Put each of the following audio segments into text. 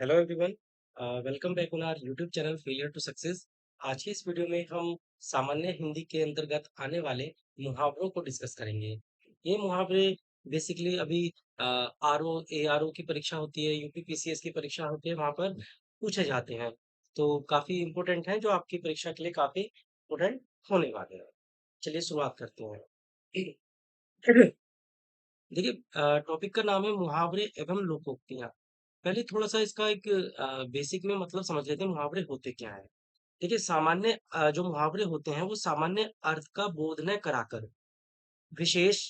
Hello everyone, welcome back on our YouTube channel failure to success. आज की इस video में हम सामान्य हिंदी के अंतर्गत आने वाले मुहावरों को डिस्कस करेंगे। ये मुहावरे बेसिकली अभी R O A R O की परीक्षा होती है, यूपी पीसीएस की परीक्षा होती है, वहाँ पर पूछे जाते हैं। तो काफ़ी इम्पोर्टेंट है, जो आपकी परीक्षा के लिए काफ़ी इम्पोर्टेंट होने वाले हैं। चलिए शुरुआत करते हैं। देखिए, टॉपिक का नाम है मुहावरे एवं लोकोक्तियाँ। पहले थोड़ा-सा इसका एक बेसिक में मतलब समझ लेते हैं मुहावरे होते क्या हैं। देखिए, सामान्य जो मुहावरे होते हैं वो सामान्य अर्थ का बोध न कराकर विशेष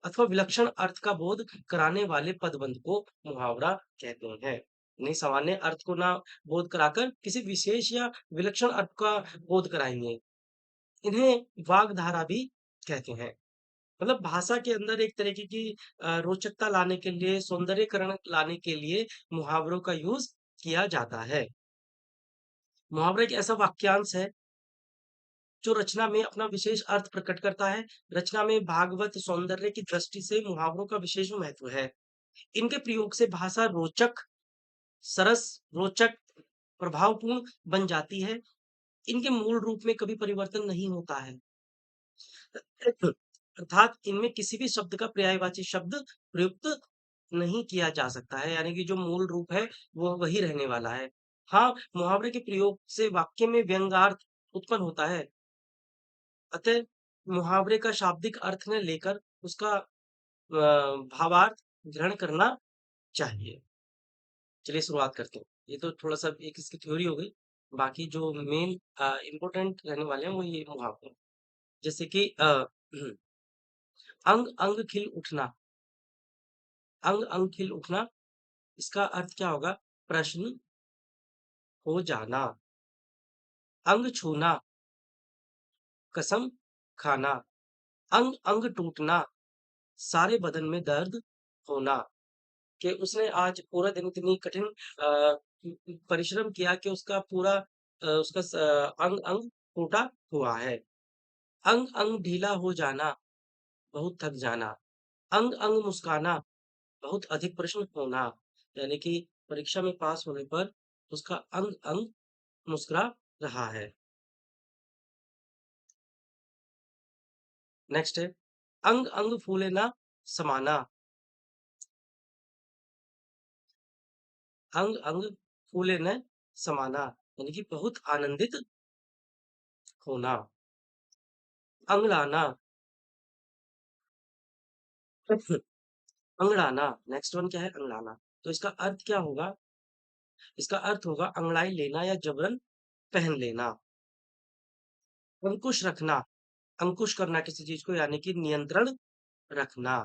अथवा विलक्षण अर्थ का बोध कराने वाले पदबंध को मुहावरा कहते हैं। नहीं, सामान्य अर्थ को ना बोध कराकर किसी विशेष या विलक्षण अर्थ का बोध कराएँगे। इन्हें वाग्धारा भी कहते हैं। मतलब भाषा के अंदर एक तरीके की रोचकता लाने के लिए, सौंदर्यीकरण लाने के लिए मुहावरों का यूज़ किया जाता है। मुहावरा एक ऐसा वाक्यांश है जो रचना में अपना विशेष अर्थ प्रकट करता है। रचना में भागवत सौंदर्य की दृष्टि से मुहावरों का विशेष महत्व है। इनके प्रयोग से भाषा रोचक, सरस, रोचक, प्रभावपूर्ण बन जाती है। इनके मूल रूप में कभी परिवर्तन नहीं होता है। अर्थात इनमें किसी भी शब्द का पर्यायवाची शब्द प्रयुक्त नहीं किया जा सकता है, यानी कि जो मूल रूप है वो वही रहने वाला है। हाँ, मुहावरे के प्रयोग से वाक्य में व्यंग्यार्थ उत्पन्न होता है। अतः मुहावरे का शाब्दिक अर्थ न लेकर उसका भावार्थ ग्रहण करना चाहिए। चलिए शुरुआत करते हैं। ये तो थोड़ा-सा एक इसकी थ्योरी हो गई। बाकी जो मेन इम्पोर्टेंट रहने वाले हैं वो ये मुहावरे। जैसे कि अंग अंग खिल उठना। अंग अंग खिल उठना, इसका अर्थ क्या होगा? प्रश्न हो जाना। अंग छूना, कसम खाना। अंग अंग टूटना, सारे बदन में दर्द होना। कि उसने आज पूरा दिन इतनी कठिन परिश्रम किया कि उसका पूरा उसका अंग अंग टूटा हुआ है। अंग अंग ढीला हो जाना, बहुत थक जाना। अंग अंग मुस्काना, बहुत अधिक प्रश्न होना। यानी कि परीक्षा में पास होने पर उसका अंग अंग मुस्कुरा रहा है। नेक्स्ट है, अंग अंग फूले ना समाना। अंग अंग फूले न समाना, यानी कि बहुत आनंदित होना। अंगड़ाना, अंगड़ाना, नेक्स्ट वन क्या है? अंगड़ाना। तो इसका अर्थ क्या होगा? इसका अर्थ होगा अंगड़ाई लेना या जबरन पहन लेना। अंकुश रखना, अंकुश करना किसी चीज को, यानी कि नियंत्रण रखना।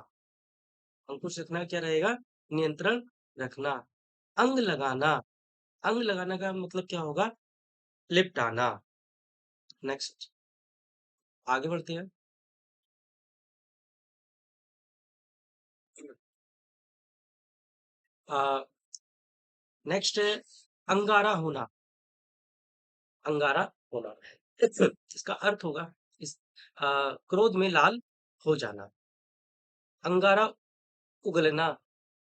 अंकुश रखना क्या रहेगा? नियंत्रण रखना। अंग लगाना, अंग लगाना का मतलब क्या होगा? लिपटाना। नेक्स्ट, आगे बढ़ते हैं। नेक्स्ट है अंगारा होना। अंगारा होना, इसका अर्थ होगा इस क्रोध में लाल हो जाना। अंगारा उगलना,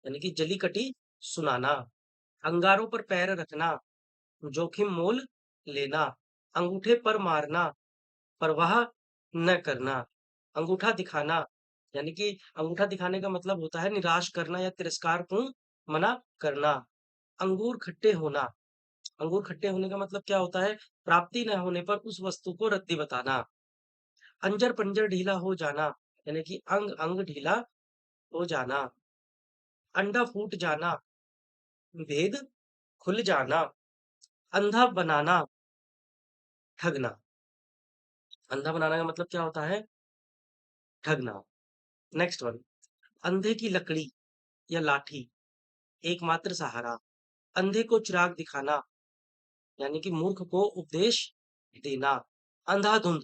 यानी कि जली कटी सुनाना। अंगारों पर पैर रखना, जोखिम मोल लेना। अंगूठे पर मारना, परवाह न करना। अंगूठा दिखाना, यानी कि अंगूठा दिखाने का मतलब होता है निराश करना या तिरस्कारपूर्ण मना करना। अंगूर खट्टे होना, अंगूर खट्टे होने का मतलब क्या होता है? प्राप्ति न होने पर उस वस्तु को रद्दी बताना। अंजर पंजर ढीला हो जाना, यानी कि अंग अंग ढीला हो जाना। अंडा फूट जाना, भेद खुल जाना। अंधा बनाना, ठगना। अंधा बनाना का मतलब क्या होता है? ठगना। नेक्स्ट वन, अंधे की लकड़ी या लाठी, एकमात्र सहारा। अंधे को चिराग दिखाना, यानी कि मूर्ख को उपदेश देना। अंधाधुंध,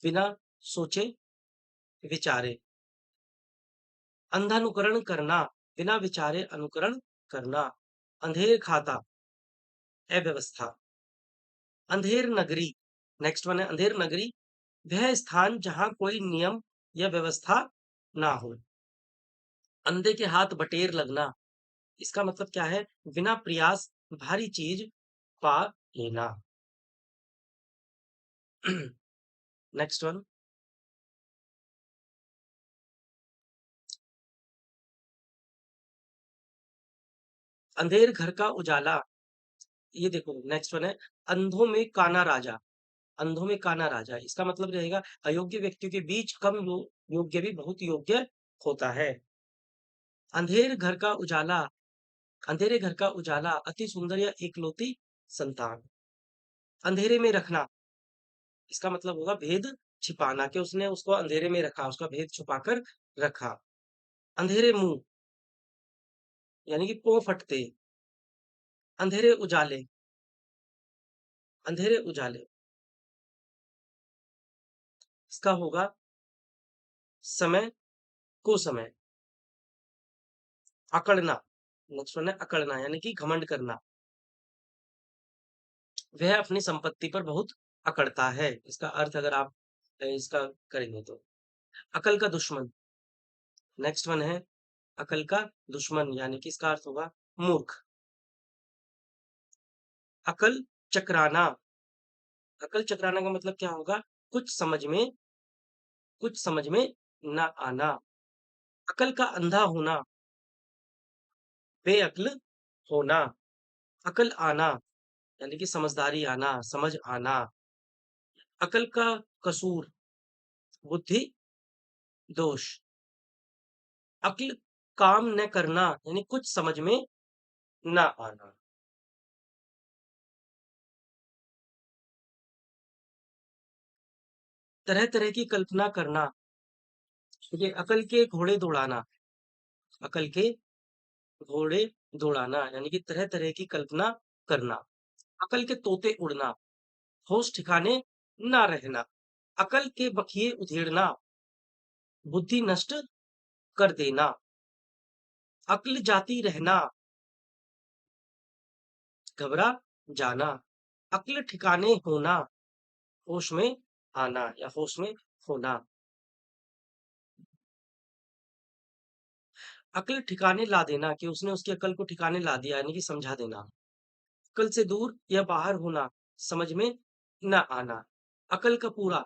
बिना सोचे विचारे। अंधानुकरण करना, बिना विचारे अनुकरण करना। अंधेर खाता, अव्यवस्था। अंधेर नगरी, नेक्स्ट वन है अंधेर नगरी, वह स्थान जहाँ कोई नियम या व्यवस्था ना हो। अंधे के हाथ बटेर लगना, इसका मतलब क्या है? बिना प्रयास भारी चीज पा लेना। Next one. अंधेर घर का उजाला। ये देखो नेक्स्ट वन है, अंधों में काना राजा। अंधों में काना राजा, इसका मतलब रहेगा अयोग्य व्यक्तियों के बीच कम योग्य भी बहुत योग्य होता है। अंधेर घर का उजाला, अंधेरे घर का उजाला अति सुंदर या एकलौती संतान। अंधेरे में रखना, इसका मतलब होगा भेद छिपाना, कि उसने उसको अंधेरे में रखा, उसका भेद छुपाकर रखा। अंधेरे मुंह, यानी कि पों फटते। अंधेरे उजाले, अंधेरे उजाले, इसका होगा समय को समय। अकड़ना, नेक्स्ट वन है अकड़ना, यानी कि घमंड करना। वह अपनी संपत्ति पर बहुत अकड़ता है, इसका अर्थ अगर आप इसका करेंगे तो। अकल का दुश्मन, नेक्स्ट वन है अकल का दुश्मन, यानी कि इसका अर्थ होगा मूर्ख। अकल चकराना, अकल चकराना का मतलब क्या होगा? कुछ समझ में, कुछ समझ में ना आना। अकल का अंधा होना, बेअक्ल होना। अकल आना, यानी कि समझदारी आना, समझ आना। अकल का कसूर, बुद्धि दोष। अक्ल काम न करना, यानी कुछ समझ में ना आना। तरह तरह की कल्पना करना, देखिए अकल के घोड़े दौड़ाना, अकल के घोड़े दौड़ाना, यानी कि तरह तरह की कल्पना करना। अकल के तोते उड़ना, होश ठिकाने ना रहना। अकल के बखिए उधेड़ना, बुद्धि नष्ट कर देना। अक्ल जाती रहना, घबरा जाना। अक्ल ठिकाने होना, होश में आना या होश में होना। अक्ल ठिकाने ला देना, कि उसने उसकी अकल को ठिकाने ला दिया, यानी कि समझा देना। अकल से दूर या बाहर होना, समझ में ना आना। अकल का पूरा,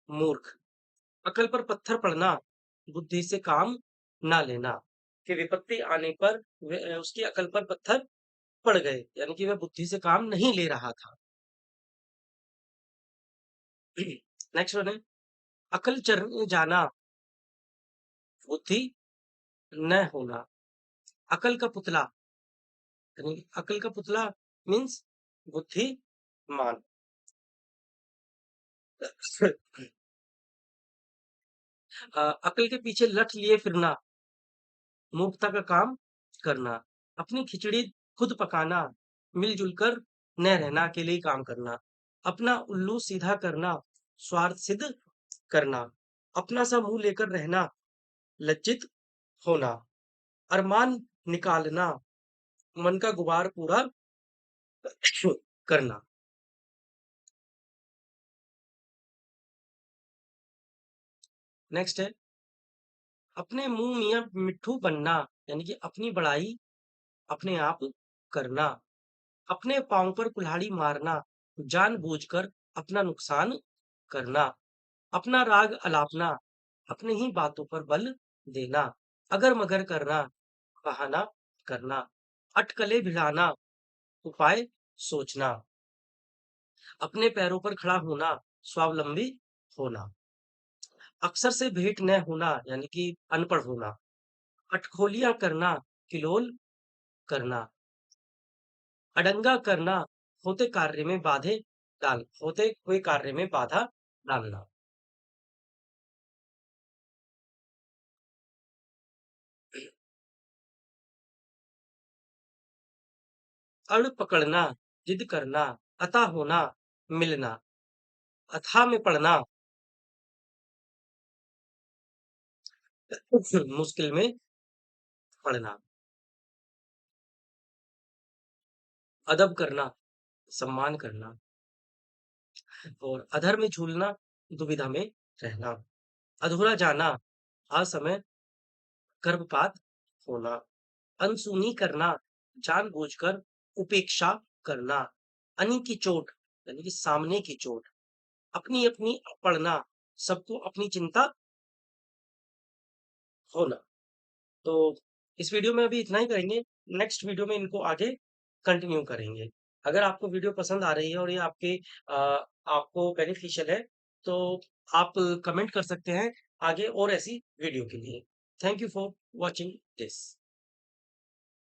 मूर्ख। अकल पर पत्थर पड़ना, बुद्धि से काम ना लेना, कि विपत्ति आने पर उसकी अकल पर पत्थर पड़ गए, यानी कि वह बुद्धि से काम नहीं ले रहा था। नेक्स्ट वन है अकल चरने जाना, बुद्धि न होना। अकल का पुतला, यानी अकल का पुतला मीन्स बुद्धिमान। अकल के पीछे लठ लिए फिरना, मूर्खता का काम करना। अपनी खिचड़ी खुद पकाना, मिलजुल कर न रहना, अकेले ही काम करना। अपना उल्लू सीधा करना, स्वार्थ सिद्ध करना। अपना सा मुंह लेकर रहना, लज्जित होना। अरमान निकालना, मन का गुबार पूरा करना। नेक्स्ट है अपने मुंह मियां मिट्ठू बनना, यानी कि अपनी बड़ाई अपने आप करना। अपने पाँव पर कुल्हाड़ी मारना, जानबूझकर अपना नुकसान करना। अपना राग अलापना, अपनी ही बातों पर बल देना। अगर मगर करना, बहाना करना। अटकलें भिड़ाना, उपाय सोचना। अपने पैरों पर खड़ा होना, स्वावलंबी होना। अक्सर से भेंट न होना, यानी कि अनपढ़ होना। अटखोलियां करना, किलोल करना। अड़ंगा करना, होते कार्य में बाधे डाल, होते हुए कार्य में बाधा डालना। अड़ पकड़ना, जिद करना। अता होना, मिलना। अथाह में पड़ना, मुश्किल में पड़ना। अदब करना, सम्मान करना। और अधर में झूलना, दुविधा में रहना। अधूरा जाना, असमय गर्भपात होना। अनसुनी करना, जानबूझकर उपेक्षा करना, अनि की चोट यानी कि सामने की चोट, अपनी-अपनी पड़ना, सबको अपनी चिंता होना। तो इस वीडियो में अभी इतना ही करेंगे, नेक्स्ट वीडियो में इनको आगे कंटिन्यू करेंगे। अगर आपको वीडियो पसंद आ रही है और ये अ, आपको बेनिफिशियल है, तो आप कमेंट कर सकते हैं आगे और ऐसी वीडियो के लिए। Thank you for watching this.